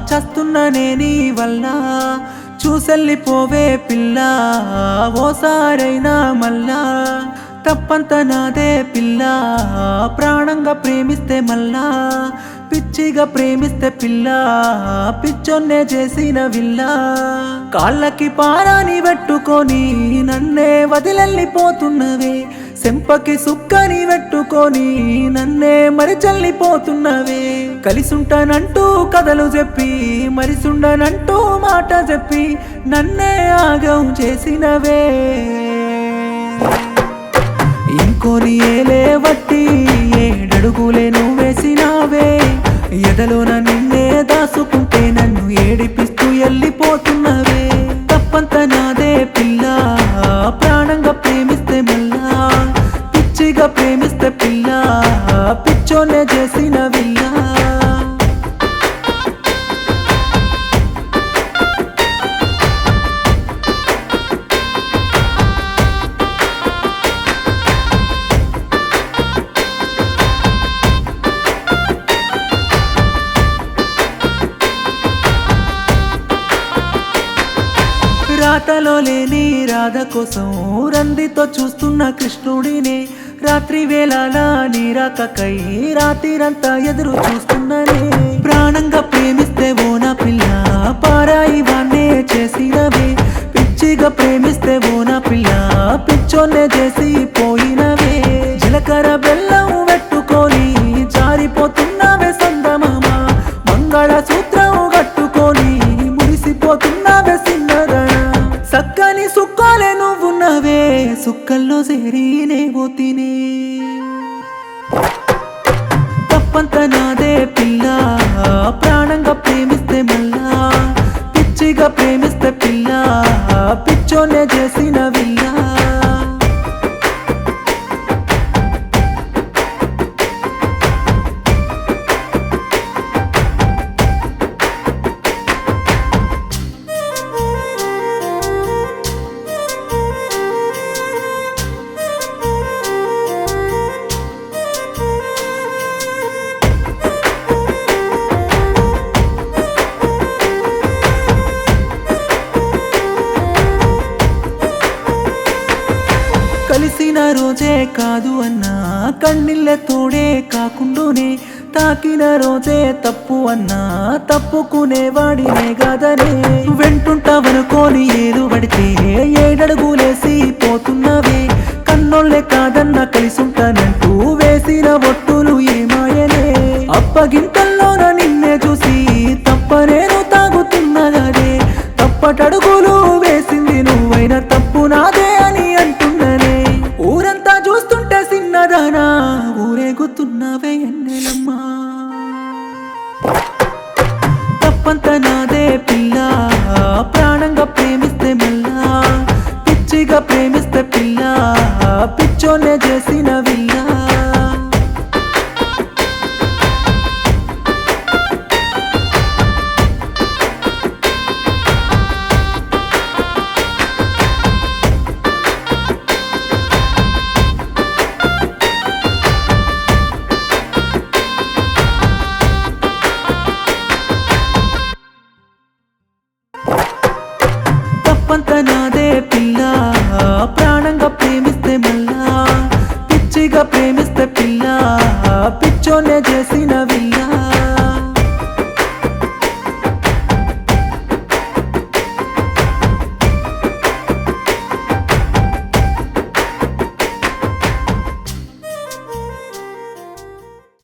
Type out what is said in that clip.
చస్తున్ననే నీ వల్ల చూసెళ్ళిపోవే పిల్ల ఓసారైనా మళ్ళా తప్పంత నాదే పిల్ల ప్రాణంగా ప్రేమిస్తే మళ్ళా పిచ్చిగా ప్రేమిస్తే పిల్ల పిచ్చొన్నే చేసిన విల్ల కాళ్ళకి పారాని పెట్టుకొని నన్నే వదిలెళ్ళిపోతున్నవే సెంపకి సుక్కని పెట్టుకొని నన్నే మరి చల్లిపోతున్నవే కలిసుంటానంటూ కథలు చెప్పి మరిసుండనంటూ మాట చెప్పి నన్నే ఆగం చేసినవే ఇంకోని ఏలే వట్టి ఏడడుగులే నువ్వు వేసినావే ఎదలోన నిన్నే దాసుకుంటే నన్ను ఏడిపిస్తూ వెళ్ళిపోతున్నవే తప్పంత నాదే పిల్ల ప్రాణంగా ప్రేమిస్తే మళ్ళా పిచ్చిగా ప్రేమిస్తే పిల్ల పిచ్చోనే చేసిన విల్ల రాతలో లేని రాధ కోసం రందితో చూస్తున్న కృష్ణుడినే రాత్రి వేళలా నీరాకకై రాత్రిరంతా ఎదురు చూస్తున్ననే ప్రాణంగా ప్రేమిస్తే ఓ నా పిల్ల పారాయి వాన్నే చేసినవే పిచ్చిగా ప్రేమిస్తే ఓ నా పిల్ల పిచ్చోన్నే చేసి పోయినవే జీలకర్ర బెల్లం పెట్టుకొని జారిపోతున్నవే సందమామ మంగళ సూత్రం కట్టుకొని మురిసిపోతున్నవే సక్కని సుక్కాలే నువ్వున్నవే సుక్కల్లో చేరినే పోతినే తప్పంత నాదే పిల్ల ప్రాణంగా ప్రేమిస్తే మళ్ళా పిచ్చిగా ప్రేమిస్తే పిల్ల పిచ్చోనే చేసిన విల్ల కలిసిన రోజే కాదు అన్నా కన్నీళ్ళే తోడే కాకుండానే తాకిన రోజే తప్పు అన్నా తప్పుకునేవాడినే కాదనే వెంటుంటావనుకోని ఏలు పడితే ఏడడుగులేసి పోతున్నవే కన్నోళ్ళే కాదన్నా కలిసుంటానంటూ వేసిన ఒట్టులు ఏమాయనే అప్పగింతల్లోన నిన్నే చూసి తప్పనేను తాగుతున్నదే తప్పటడుగులు వేసింది నువ్వైనా తప్పు నాదే అని అంటున్ననే ఊరంతా చూస్తుంటే సిన్నదానా ఊరేగుతున్నవే ఎన్నెలమ్మా తప్పంత నాదే పిల్ల ప్రాణంగా ప్రేమిస్తే మళ్ళా పిచ్చిగా ప్రేమిస్తే పిల్ల పిచ్చోనే చేసిన విల్ల తప్పంత నాదే